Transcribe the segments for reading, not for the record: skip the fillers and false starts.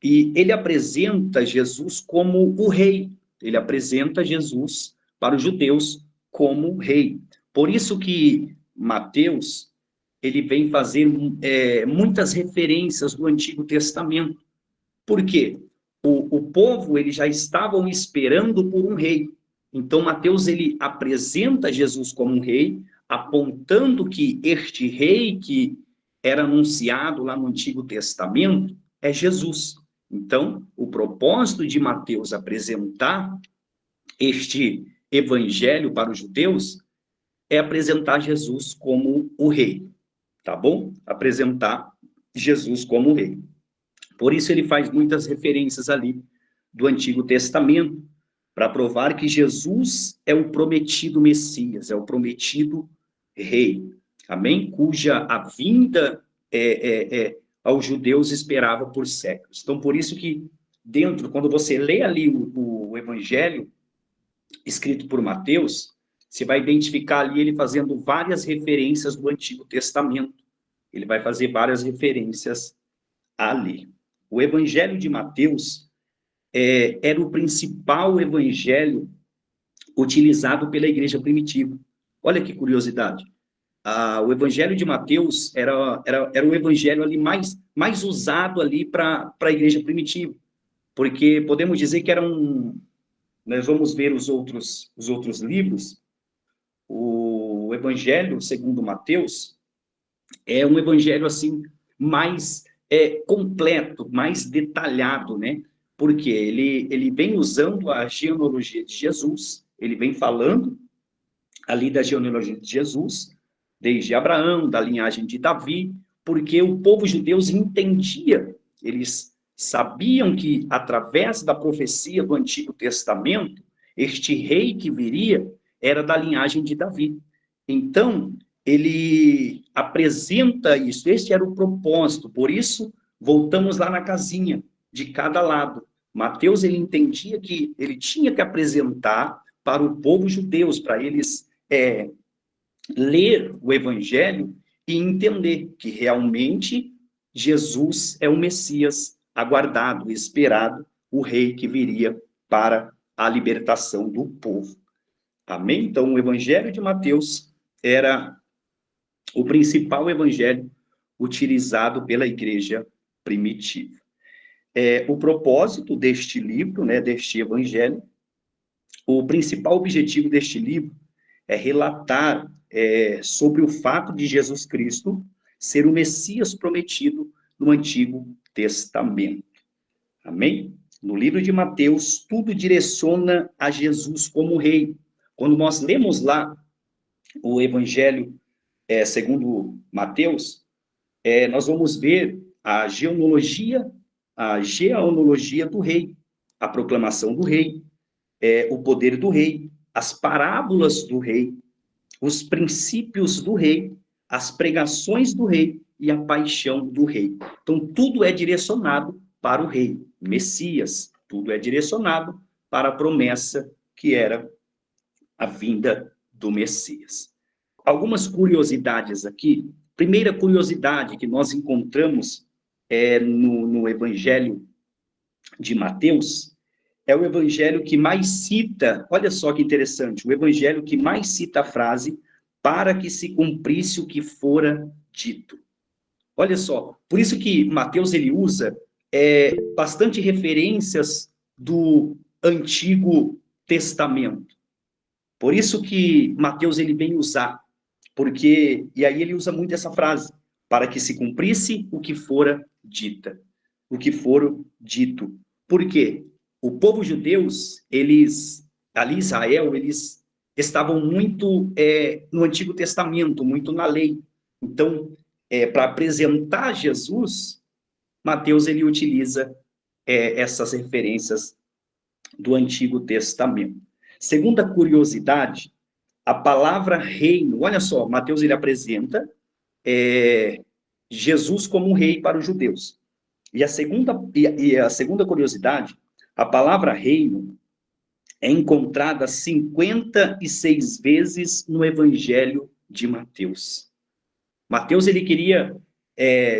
E ele apresenta Jesus como o rei. Ele apresenta Jesus para os judeus como rei. Por isso que Mateus, ele vem fazer muitas referências do Antigo Testamento. Por quê? O povo, eles já estavam esperando por um rei. Então, Mateus, ele apresenta Jesus como um rei, apontando que este rei que era anunciado lá no Antigo Testamento é Jesus. Então, o propósito de Mateus apresentar este evangelho para os judeus é apresentar Jesus como o rei, tá bom? Apresentar Jesus como o rei. Por isso ele faz muitas referências ali do Antigo Testamento, para provar que Jesus é o prometido Messias, é o prometido rei, amém? Cuja a vinda aos judeus esperava por séculos. Então, por isso que dentro, quando você lê ali o Evangelho escrito por Mateus, você vai identificar ali ele fazendo várias referências do Antigo Testamento. Ele vai fazer várias referências ali. O Evangelho de Mateus era o principal evangelho utilizado pela igreja primitiva. Olha que curiosidade. O evangelho de Mateus era o evangelho ali mais usado ali para a igreja primitiva, porque podemos dizer que era nós vamos ver os outros livros, o evangelho segundo Mateus é um evangelho assim mais completo, mais detalhado, né? Porque ele vem usando a genealogia de Jesus, ele vem falando ali da genealogia de Jesus, desde Abraão, da linhagem de Davi, porque o povo judeu entendia, eles sabiam que através da profecia do Antigo Testamento, este rei que viria era da linhagem de Davi. Então, ele apresenta isso, este era o propósito, por isso, voltamos lá na casinha, de cada lado. Mateus, ele entendia que ele tinha que apresentar para o povo judeu, para eles ler o evangelho e entender que realmente Jesus é o Messias aguardado, esperado, o rei que viria para a libertação do povo. Amém? Então, o evangelho de Mateus era o principal evangelho utilizado pela igreja primitiva. O propósito deste livro, né, deste evangelho, o principal objetivo deste livro é relatar sobre o fato de Jesus Cristo ser o Messias prometido no Antigo Testamento. Amém? No livro de Mateus, tudo direciona a Jesus como rei. Quando nós lemos lá o Evangelho segundo Mateus, nós vamos ver a genealogia do rei, a proclamação do rei, o poder do rei, as parábolas do rei, os princípios do rei, as pregações do rei e a paixão do rei. Então, tudo é direcionado para o rei, Messias, tudo é direcionado para a promessa que era a vinda do Messias. Algumas curiosidades aqui. Primeira curiosidade que nós encontramos no Evangelho de Mateus, é o evangelho que mais cita, olha só que interessante, o evangelho que mais cita a frase para que se cumprisse o que fora dito. Olha só, por isso que Mateus ele usa bastante referências do Antigo Testamento. Por isso que Mateus ele vem usar, porque e aí ele usa muito essa frase, para que se cumprisse o que fora dita, o que for dito. Por quê? O povo judeus, ali Israel, eles estavam muito no Antigo Testamento, muito na lei. Então, para apresentar Jesus, Mateus ele utiliza essas referências do Antigo Testamento. Segunda curiosidade, a palavra reino, olha só, Mateus ele apresenta Jesus como um rei para os judeus. E a segunda curiosidade, a palavra reino é encontrada 56 vezes no Evangelho de Mateus. Mateus, ele queria,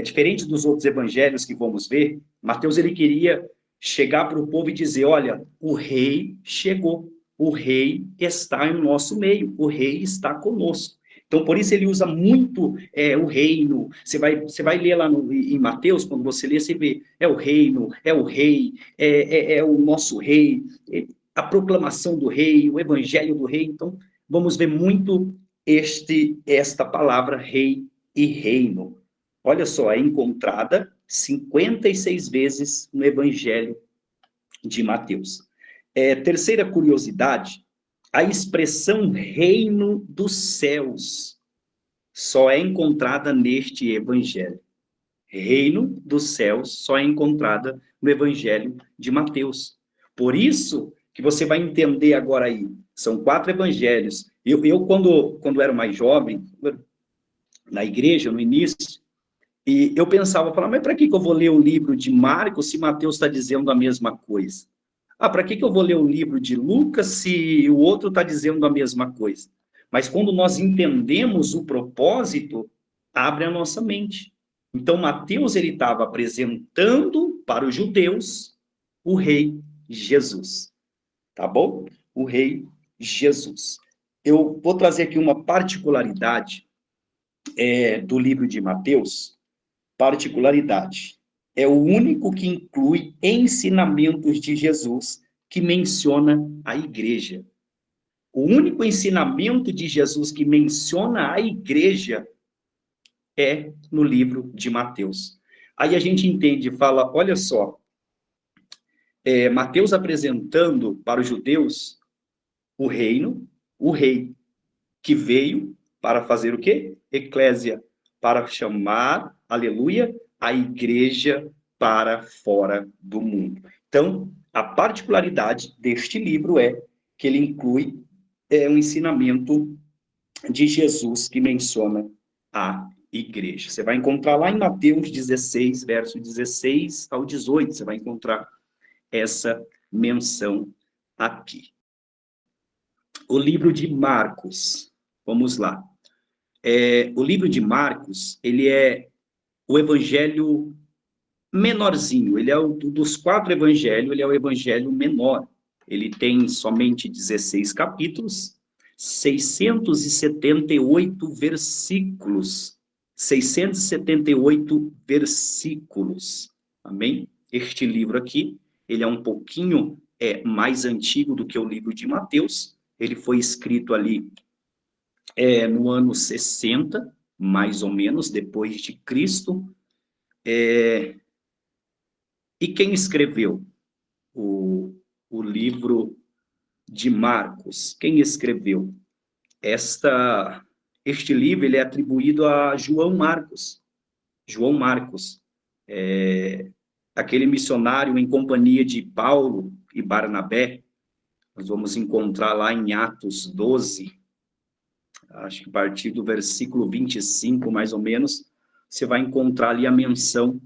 diferente dos outros evangelhos que vamos ver, Mateus, ele queria chegar para o povo e dizer, olha, o rei chegou, o rei está em nosso meio, o rei está conosco. Então, por isso ele usa muito o reino. Você vai ler lá em Mateus, quando você lê, você vê, é o reino, é o rei, é o nosso rei, a proclamação do rei, o evangelho do rei. Então, vamos ver muito esta palavra rei e reino. Olha só, é encontrada 56 vezes no evangelho de Mateus. Terceira curiosidade, a expressão reino dos céus só é encontrada neste evangelho. Reino dos céus só é encontrada no evangelho de Mateus. Por isso que você vai entender agora aí, são 4 evangelhos. Eu quando era mais jovem, na igreja, no início, e eu pensava, mas para que eu vou ler o livro de Marcos se Mateus está dizendo a mesma coisa? Para que eu vou ler o livro de Lucas se o outro está dizendo a mesma coisa? Mas quando nós entendemos o propósito, abre a nossa mente. Então, Mateus ele estava apresentando para os judeus o rei Jesus. Tá bom? O rei Jesus. Eu vou trazer aqui uma particularidade do livro de Mateus. Particularidade. É o único que inclui ensinamentos de Jesus que menciona a igreja. O único ensinamento de Jesus que menciona a igreja é no livro de Mateus. Aí a gente entende e fala, olha só, Mateus apresentando para os judeus o reino, o rei, que veio para fazer o quê? Eclésia, para chamar, aleluia, a igreja para fora do mundo. Então, a particularidade deste livro é que ele inclui um ensinamento de Jesus que menciona a igreja. Você vai encontrar lá em Mateus 16, verso 16 ao 18, você vai encontrar essa menção aqui. O livro de Marcos, vamos lá. O livro de Marcos, ele é o evangelho menorzinho, ele é dos 4 evangelhos, ele é o evangelho menor. Ele tem somente 16 capítulos, 678 versículos. 678 versículos. Amém? Este livro aqui, ele é um pouquinho mais antigo do que o livro de Mateus. Ele foi escrito ali no ano 60, mais ou menos, depois de Cristo. E quem escreveu o livro de Marcos? Quem escreveu? Este livro ele é atribuído a João Marcos. João Marcos, aquele missionário em companhia de Paulo e Barnabé. Nós vamos encontrar lá em Atos 12, acho que a partir do versículo 25, mais ou menos, você vai encontrar ali a menção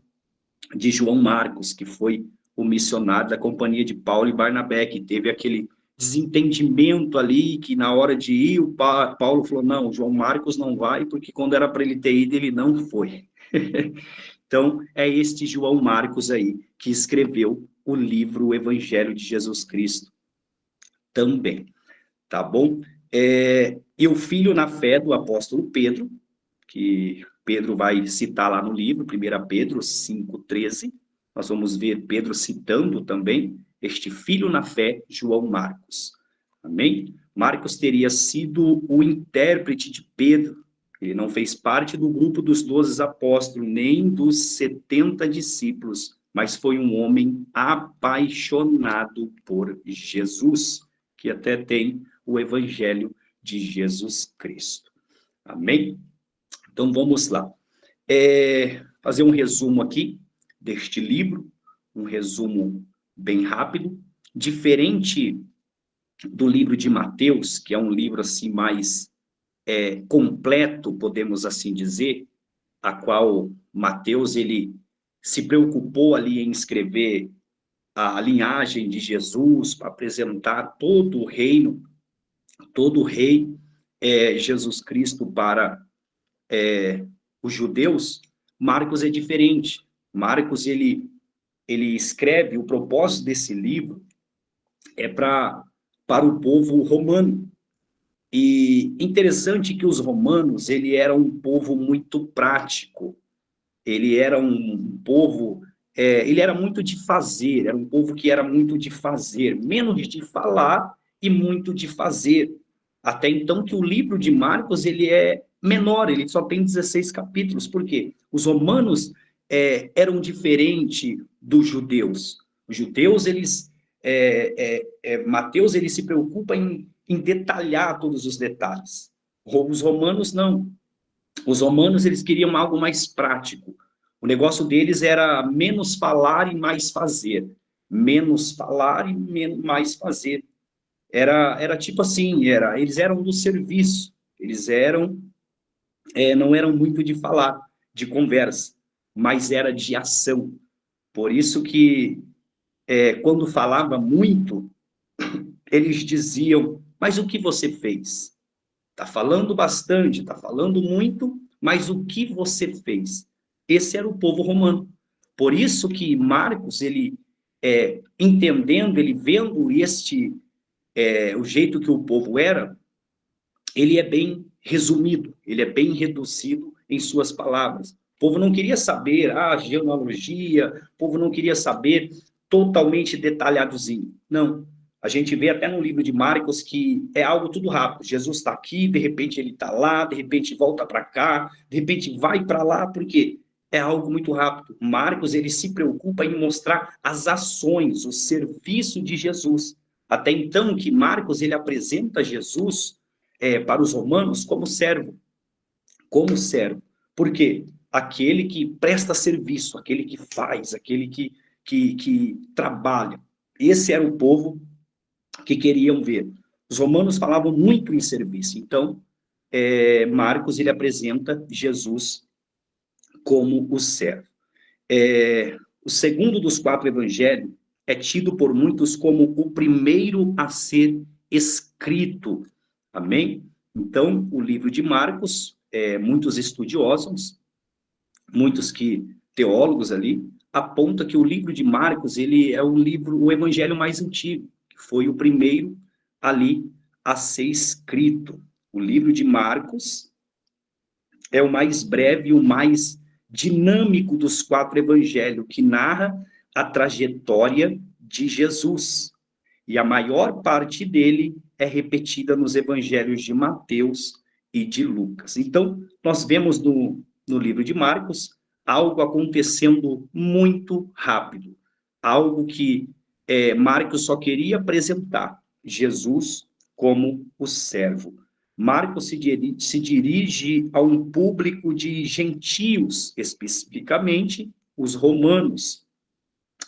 de João Marcos, que foi o missionário da companhia de Paulo e Barnabé, que teve aquele desentendimento ali, que na hora de ir, o Paulo falou, não, João Marcos não vai, porque quando era para ele ter ido, ele não foi. Então, é este João Marcos aí, que escreveu o livro O Evangelho de Jesus Cristo também, tá bom? E o filho na fé do apóstolo Pedro, que Pedro vai citar lá no livro, 1 Pedro 5,13, nós vamos ver Pedro citando também este filho na fé, João Marcos. Amém? Marcos teria sido o intérprete de Pedro, ele não fez parte do grupo dos 12 apóstolos, nem dos 70 discípulos, mas foi um homem apaixonado por Jesus, que até tem o evangelho de Jesus Cristo. Amém? Então, vamos lá. Fazer um resumo aqui deste livro, um resumo bem rápido. Diferente do livro de Mateus, que é um livro assim mais completo, podemos assim dizer, a qual Mateus ele se preocupou ali em escrever a linhagem de Jesus, para apresentar todo o reino, todo o rei Jesus Cristo para os judeus. Marcos é diferente. Marcos, ele ele escreve, o propósito desse livro é para o povo romano. E interessante que os romanos, ele era um povo muito prático, ele era um povo, ele era muito de fazer, era um povo que era muito de fazer, menos de falar e muito de fazer. Até então que o livro de Marcos, ele é menor, ele só tem 16 capítulos. Por quê? Os romanos eram diferentes dos judeus. Os judeus, eles, Mateus, ele se preocupa em detalhar todos os detalhes. Os romanos, não. Os romanos, eles queriam algo mais prático. O negócio deles era menos falar e mais fazer. Menos falar e mais fazer. Era tipo assim, eles eram do serviço. Eles não eram muito de falar, de conversa, mas era de ação. Por isso que, quando falava muito, eles diziam, mas o que você fez? Está falando bastante, está falando muito, mas o que você fez? Esse era o povo romano. Por isso que Marcos, ele, entendendo, ele vendo o jeito que o povo era, ele é bem resumido, ele é bem reduzido em suas palavras. O povo não queria saber a genealogia, o povo não queria saber totalmente detalhadozinho. Não. A gente vê até no livro de Marcos que é algo tudo rápido. Jesus está aqui, de repente ele está lá, de repente volta para cá, de repente vai para lá, porque é algo muito rápido. Marcos, ele se preocupa em mostrar as ações, o serviço de Jesus. Até então que Marcos, ele apresenta Jesus para os romanos como servo. Como servo. Por quê? Aquele que presta serviço, aquele que faz, aquele que trabalha. Esse era o povo que queriam ver. Os romanos falavam muito em serviço. Então, Marcos, ele apresenta Jesus como o servo. O segundo dos 4 evangelhos é tido por muitos como o primeiro a ser escrito. Amém? Então, o livro de Marcos, muitos estudiosos, muitos teólogos ali, apontam que o livro de Marcos, ele é o evangelho mais antigo, que foi o primeiro ali a ser escrito. O livro de Marcos é o mais breve e o mais dinâmico dos 4 evangelhos, que narra a trajetória de Jesus. E a maior parte dele é repetida nos evangelhos de Mateus e de Lucas. Então, nós vemos no livro de Marcos algo acontecendo muito rápido, algo que Marcos só queria apresentar Jesus como o servo. Marcos se dirige a um público de gentios, especificamente os romanos,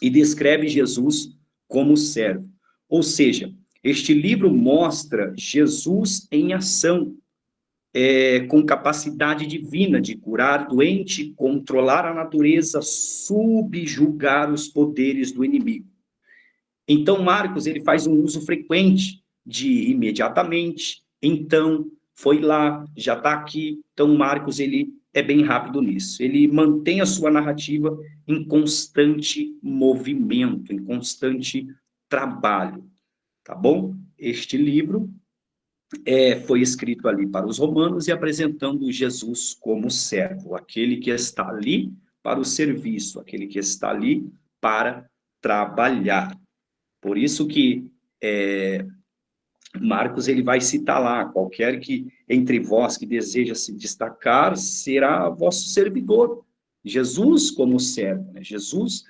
e descreve Jesus como servo. Ou seja, este livro mostra Jesus em ação, com capacidade divina de curar doente, controlar a natureza, subjugar os poderes do inimigo. Então, Marcos, ele faz um uso frequente de imediatamente, então, foi lá, já está aqui. Então, Marcos, ele é bem rápido nisso. Ele mantém a sua narrativa em constante movimento, em constante trabalho, tá bom? Este livro foi escrito ali para os romanos e apresentando Jesus como servo, aquele que está ali para o serviço, aquele que está ali para trabalhar. Por isso que Marcos, ele vai citar lá, qualquer que entre vós que deseja se destacar, será vosso servidor. Jesus como servo, né? Jesus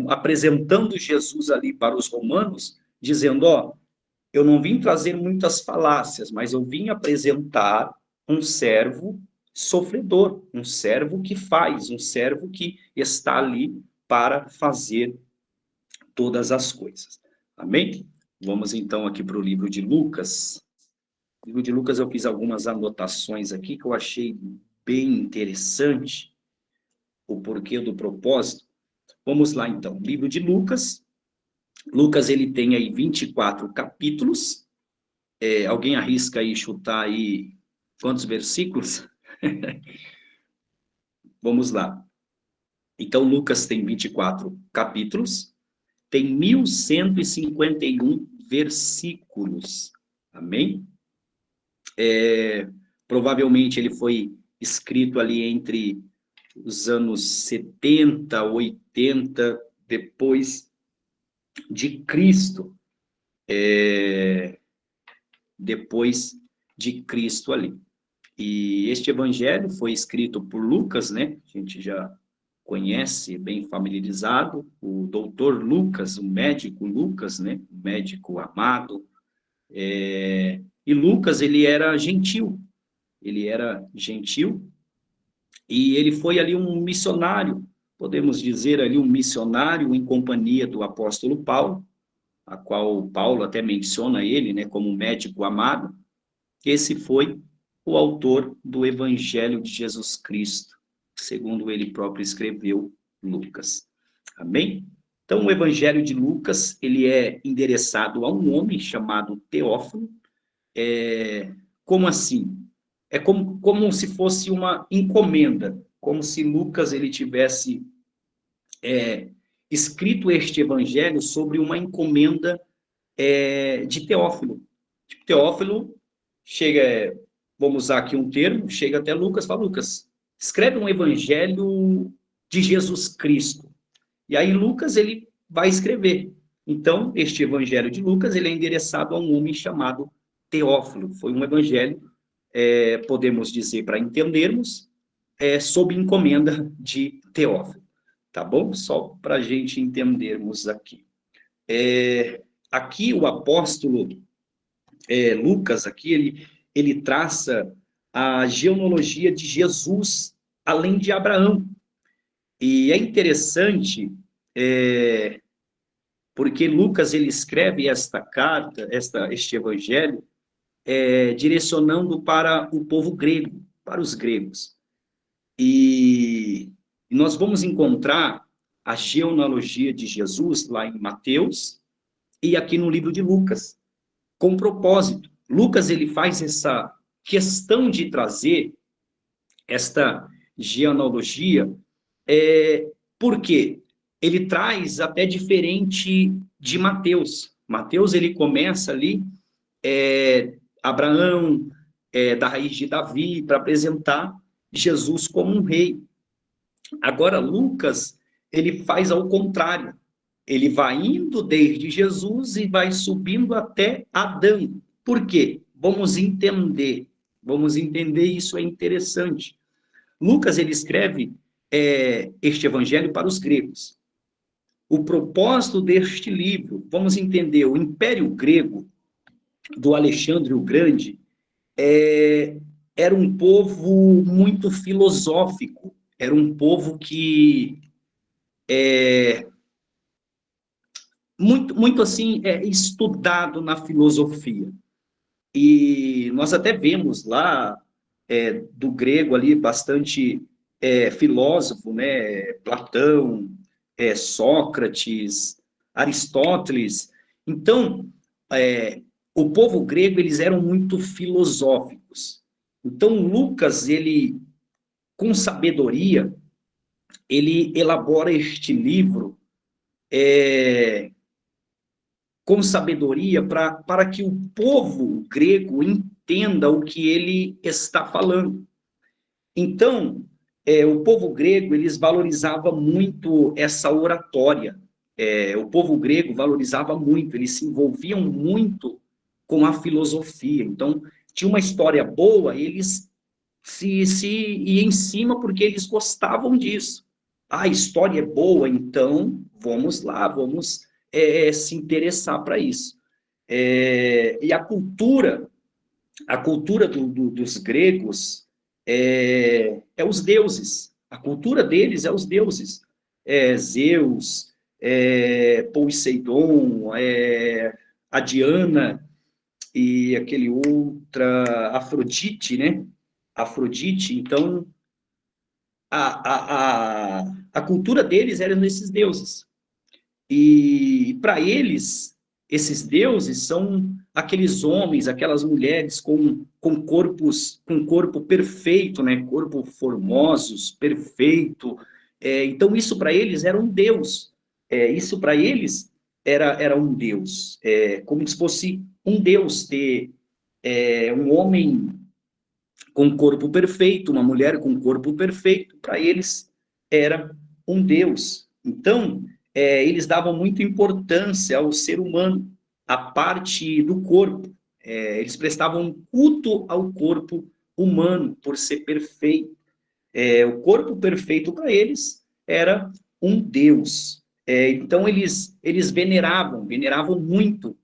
apresentando Jesus ali para os romanos, dizendo, ó, eu não vim trazer muitas falácias, mas eu vim apresentar um servo sofredor, um servo que faz, um servo que está ali para fazer todas as coisas. Amém? Vamos então aqui para o livro de Lucas. No livro de Lucas eu fiz algumas anotações aqui que eu achei bem interessante, o porquê do propósito. Vamos lá então, livro de Lucas. Lucas, ele tem aí 24 capítulos. Alguém arrisca aí chutar aí quantos versículos? Vamos lá. Então, Lucas tem 24 capítulos, tem 1151 versículos. Amém? Provavelmente ele foi escrito ali entre os anos 70, 80, depois de Cristo. Depois de Cristo ali. E este evangelho foi escrito por Lucas, né? A gente já conhece, bem familiarizado, o doutor Lucas, o médico Lucas, né? O médico amado. E Lucas, ele era gentil, e ele foi ali um missionário, podemos dizer ali um missionário em companhia do apóstolo Paulo, a qual Paulo até menciona ele, né, como médico amado. Esse foi o autor do Evangelho de Jesus Cristo, segundo ele próprio escreveu, Lucas. Amém? Então, o Evangelho de Lucas, ele é endereçado a um homem chamado Teófilo. Como assim? É como se fosse uma encomenda, como se Lucas ele tivesse escrito este Evangelho sobre uma encomenda de Teófilo. Teófilo chega, vamos usar aqui um termo, chega até Lucas e fala, Lucas, escreve um evangelho de Jesus Cristo. E aí Lucas, ele vai escrever. Então, este evangelho de Lucas, ele é endereçado a um homem chamado Teófilo. Foi um evangelho, podemos dizer, para entendermos, sob encomenda de Teófilo. Tá bom? Só para a gente entendermos aqui. Aqui o apóstolo Lucas, aqui, ele traça a genealogia de Jesus, além de Abraão. E é interessante, porque Lucas ele escreve esta carta, este evangelho, direcionando para o povo grego, para os gregos. E nós vamos encontrar a genealogia de Jesus lá em Mateus e aqui no livro de Lucas, com propósito. Lucas ele faz essa questão de trazer esta genealogia, porque ele traz até diferente de Mateus. Mateus ele começa ali, Abraão, da raiz de Davi, para apresentar Jesus como um rei. Agora, Lucas, ele faz ao contrário. Ele vai indo desde Jesus e vai subindo até Adão. Por quê? Vamos entender. Vamos entender, isso é interessante. Lucas, ele escreve este evangelho para os gregos. O propósito deste livro, vamos entender, o Império Grego do Alexandre o Grande era um povo muito filosófico, era um povo que muito assim, estudado na filosofia. E nós até vemos lá, do grego ali, bastante filósofo, né? Platão, Sócrates, Aristóteles. Então, o povo grego, eles eram muito filosóficos. Então, Lucas, ele, com sabedoria, ele elabora este livro, com sabedoria para que o povo grego entenda o que ele está falando. Então, o povo grego, eles valorizavam muito essa oratória. O povo grego valorizava muito, eles se envolviam muito com a filosofia. Então, tinha uma história boa, eles se iam em cima porque eles gostavam disso. A história é boa, então vamos lá, vamos se interessar para isso. E a cultura dos gregos é os deuses. A cultura deles é os deuses. Zeus, Poseidon, a Diana e aquele outra, Afrodite, né? Afrodite, então a cultura deles era nesses deuses. E para eles, esses deuses são aqueles homens, aquelas mulheres com corpo perfeito, né? Corpo formosos, perfeito, Então, isso para eles era um Deus. Isso para eles era um Deus. Como se fosse um Deus ter um homem com corpo perfeito, uma mulher com corpo perfeito. Para eles era um Deus. Então, eles davam muita importância ao ser humano, à parte do corpo. Eles prestavam culto ao corpo humano por ser perfeito. O corpo perfeito para eles era um Deus. Então, eles veneravam muito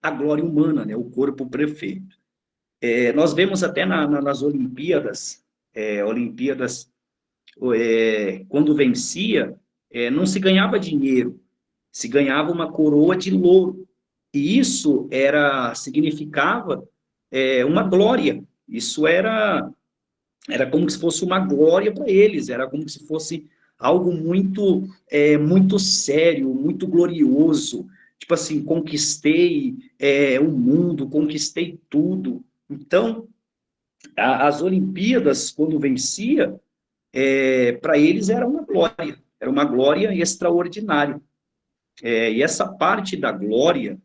a glória humana, né? O corpo perfeito. Nós vemos até nas Olimpíadas, quando vencia, não se ganhava dinheiro, se ganhava uma coroa de louro. E isso significava uma glória. Isso era como se fosse uma glória para eles, era como se fosse algo muito sério, muito glorioso. Tipo assim, conquistei o mundo, conquistei tudo. Então, as Olimpíadas, quando vencia, para eles era uma glória extraordinária. E essa parte da glória,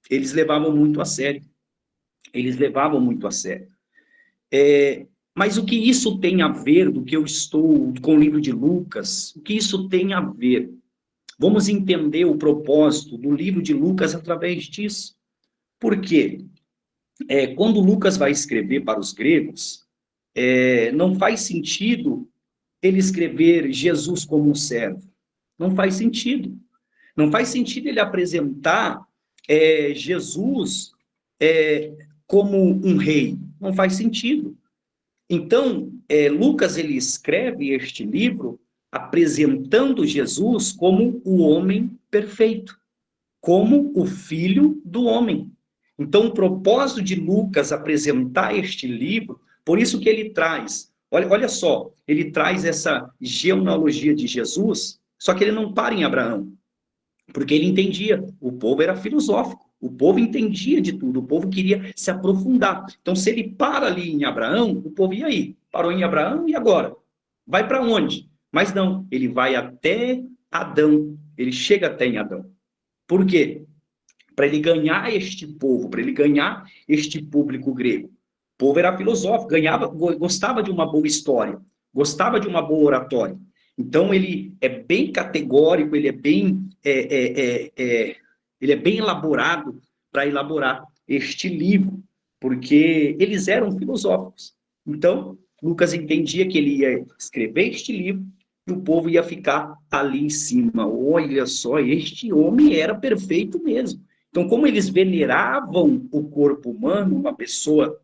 eles levavam muito a sério. Eles levavam muito a sério. Mas o que isso tem a ver do que eu estou com o livro de Lucas? O que isso tem a ver? Vamos entender o propósito do livro de Lucas através disso. Por quê? Quando Lucas vai escrever para os gregos, não faz sentido ele escrever Jesus como um servo. Não faz sentido. Não faz sentido ele apresentar Jesus como um rei. Não faz sentido. Então, Lucas ele escreve este livro apresentando Jesus como o homem perfeito, como o filho do homem. Então, o propósito de Lucas apresentar este livro, por isso que ele traz, olha só, ele traz essa genealogia de Jesus, só que ele não para em Abraão, porque ele entendia, o povo era filosófico, o povo entendia de tudo, o povo queria se aprofundar. Então, se ele para ali em Abraão, o povo, e aí? Parou em Abraão, e agora? Vai para onde? Mas não, ele vai até Adão, ele chega até em Adão. Por quê? Para ele ganhar este povo, para ele ganhar este público grego. O povo era filosófico, gostava de uma boa história, gostava de uma boa oratória. Então, ele é bem categórico, ele é bem elaborado para elaborar este livro, porque eles eram filosóficos. Então, Lucas entendia que ele ia escrever este livro e o povo ia ficar ali em cima. Olha só, este homem era perfeito mesmo. Então, como eles veneravam o corpo humano, uma pessoa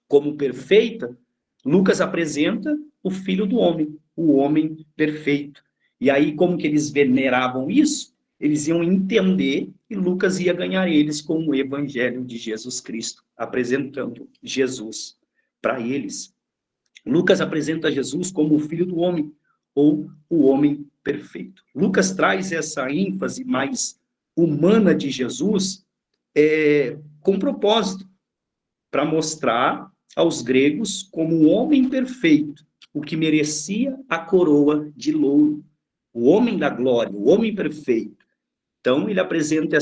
como perfeita, Lucas apresenta o filho do homem, o homem perfeito. E aí, como que eles veneravam isso? Eles iam entender e Lucas ia ganhar eles com o evangelho de Jesus Cristo, apresentando Jesus para eles. Lucas apresenta Jesus como o filho do homem, ou o homem perfeito. Lucas traz essa ênfase mais humana de Jesus com propósito, para mostrar aos gregos como um homem perfeito, o que merecia a coroa de louro, o homem da glória, o homem perfeito. Então, ele apresenta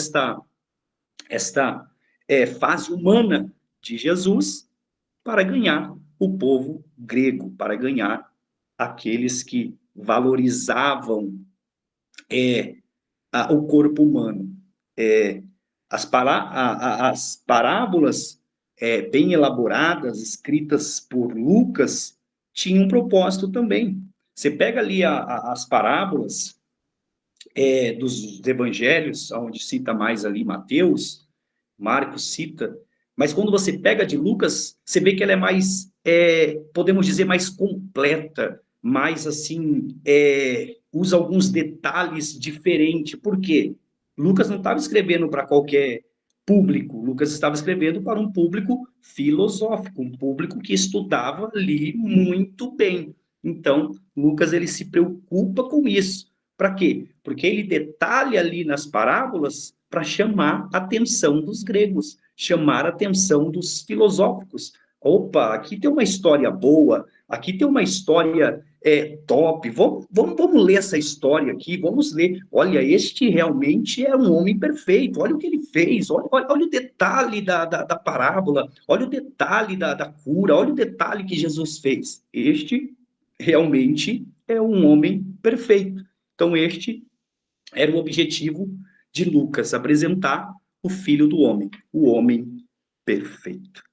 esta fase humana de Jesus para ganhar o povo grego, para ganhar aqueles que valorizavam o corpo humano. As parábolas bem elaboradas, escritas por Lucas, tinham um propósito também. Você pega ali as parábolas dos evangelhos, onde cita mais ali Mateus, Marcos cita, mas quando você pega de Lucas, você vê que ela é mais, podemos dizer, mais completa, mais assim, usa alguns detalhes diferentes. Por quê? Lucas não estava escrevendo para qualquer público, Lucas estava escrevendo para um público filosófico, um público que estudava ali muito bem. Então, Lucas ele se preocupa com isso. Para quê? Porque ele detalha ali nas parábolas para chamar a atenção dos gregos, chamar a atenção dos filosóficos. Opa, aqui tem uma história boa, aqui tem uma história top, vamos ler essa história aqui, vamos ler, olha, este realmente é um homem perfeito, olha o que ele fez, olha o detalhe da parábola, olha o detalhe da cura, olha o detalhe que Jesus fez. Este realmente é um homem perfeito. Então, este era o objetivo de Lucas, apresentar o Filho do Homem, o homem perfeito.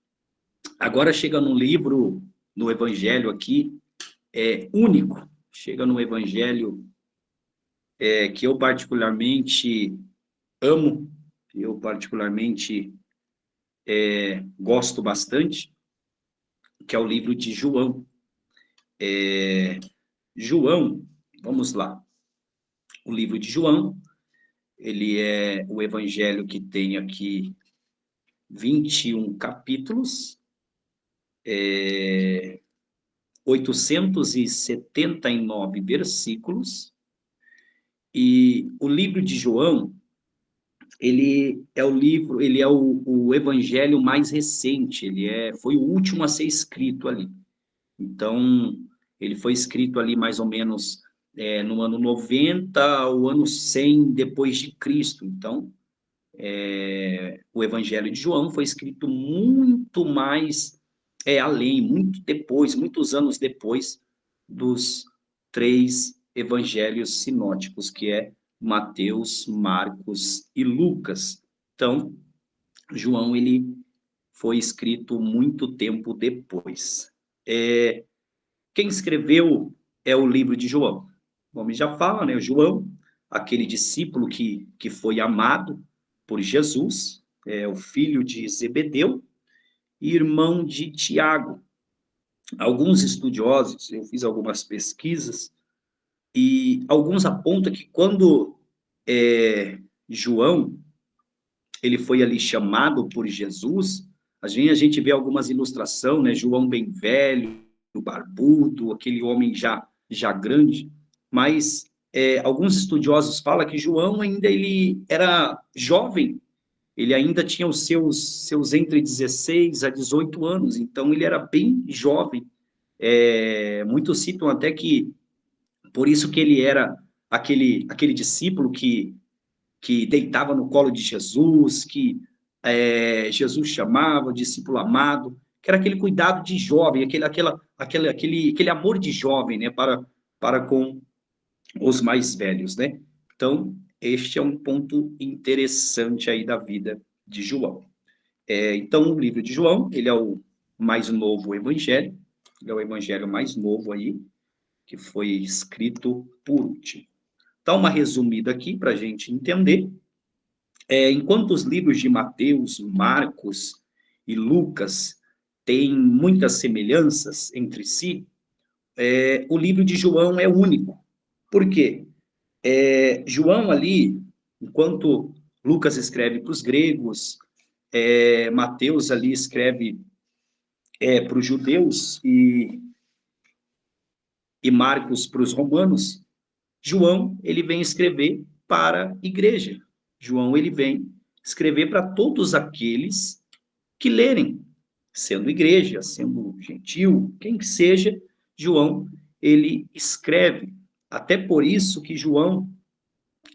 Agora chega no livro, no Evangelho aqui, único, chega no Evangelho que eu particularmente amo, eu particularmente gosto bastante, que é o livro de João. João, vamos lá, o livro de João, ele é o Evangelho que tem aqui 21 capítulos, 879 versículos, e o livro de João, ele é o livro, ele é o evangelho mais recente, foi o último a ser escrito ali. Então, ele foi escrito ali mais ou menos no ano 90 ao ano 100 depois de Cristo. Então, o evangelho de João foi escrito muito mais além, muito depois, muitos anos depois dos três evangelhos sinóticos, que é Mateus, Marcos e Lucas. Então, João, ele foi escrito muito tempo depois. Quem escreveu o livro de João? O nome já fala, né? João, aquele discípulo que foi amado por Jesus, o filho de Zebedeu, irmão de Tiago. Alguns estudiosos, eu fiz algumas pesquisas, e alguns apontam que quando João ele foi ali chamado por Jesus, a gente vê algumas ilustrações, né? João bem velho, barbudo, aquele homem já grande, mas alguns estudiosos falam que João ainda ele era jovem, ele ainda tinha os seus entre 16 a 18 anos, então ele era bem jovem. Muitos citam até que por isso que ele era aquele discípulo que deitava no colo de Jesus, que Jesus chamava, discípulo amado, que era aquele cuidado de jovem, aquele amor de jovem, né, para com os mais velhos, né? Então, este é um ponto interessante aí da vida de João. Então, o livro de João, ele é o mais novo evangelho, ele é o evangelho mais novo aí, que foi escrito por último. Dá uma resumida aqui para a gente entender. Enquanto os livros de Mateus, Marcos e Lucas têm muitas semelhanças entre si, o livro de João é único. Por quê? João ali, enquanto Lucas escreve para os gregos, Mateus ali escreve para os judeus e Marcos para os romanos, João ele vem escrever para a igreja. João ele vem escrever para todos aqueles que lerem, sendo igreja, sendo gentil, quem que seja, João, ele escreve. Até por isso que João,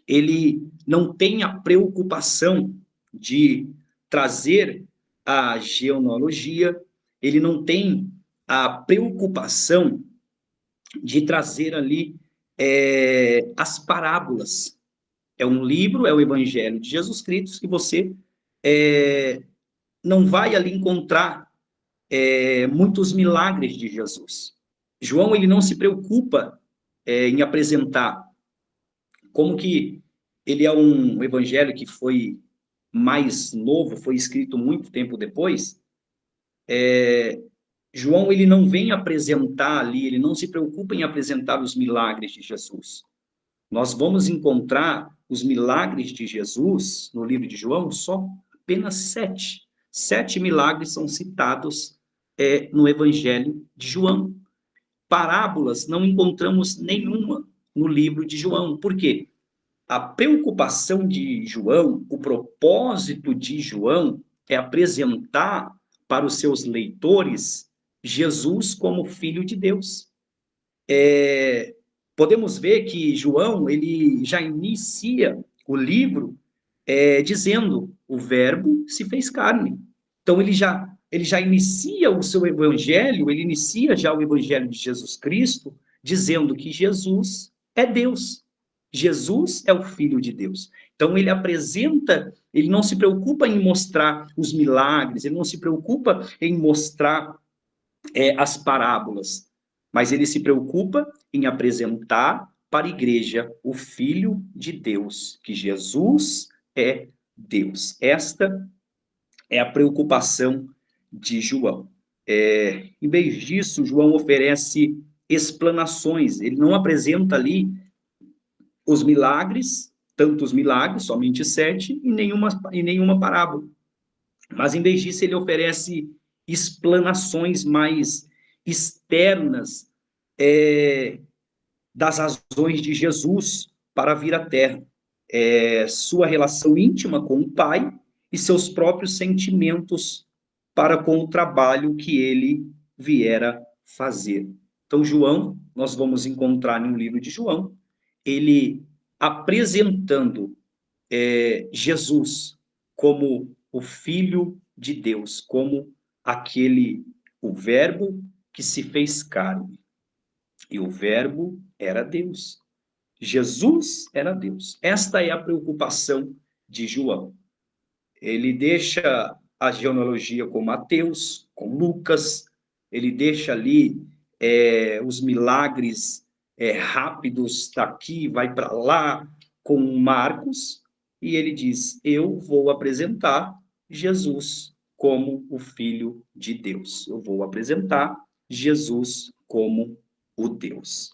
ele não tem a preocupação de trazer a genealogia, ele não tem a preocupação de trazer ali as parábolas. É um livro, é o Evangelho de Jesus Cristo, que você não vai ali encontrar muitos milagres de Jesus. João, ele não se preocupa em apresentar como que ele é um evangelho que foi mais novo, foi escrito muito tempo depois. João, ele não vem apresentar ali, ele não se preocupa em apresentar os milagres de Jesus. Nós vamos encontrar os milagres de Jesus no livro de João, só apenas 7. 7 milagres são citados no Evangelho de João. Parábolas não encontramos nenhuma no livro de João. Por quê? A preocupação de João, o propósito de João é apresentar para os seus leitores Jesus como Filho de Deus. Podemos ver que João, ele já inicia o livro dizendo, o verbo se fez carne. Então, ele já inicia o seu evangelho, ele inicia já o evangelho de Jesus Cristo, dizendo que Jesus é Deus. Jesus é o Filho de Deus. Então, ele apresenta, ele não se preocupa em mostrar os milagres, ele não se preocupa em mostrar as parábolas, mas ele se preocupa em apresentar para a igreja o Filho de Deus, que Jesus é Deus. Esta é a preocupação de João. Em vez disso, João oferece explanações, ele não apresenta ali os milagres, tantos milagres, somente 7, e nenhuma parábola. Mas, em vez disso, ele oferece explanações mais externas das razões de Jesus para vir à Terra. Sua relação íntima com o Pai e seus próprios sentimentos para com o trabalho que ele viera fazer. Então, João, nós vamos encontrar no livro de João, ele apresentando Jesus como o Filho de Deus, como o Verbo que se fez carne. E o Verbo era Deus. Jesus era Deus. Esta é a preocupação de João. Ele deixa a genealogia com Mateus, com Lucas, ele deixa ali os milagres rápidos daqui, vai para lá, com Marcos, e ele diz: eu vou apresentar Jesus como o Filho de Deus. Eu vou apresentar Jesus como o Deus.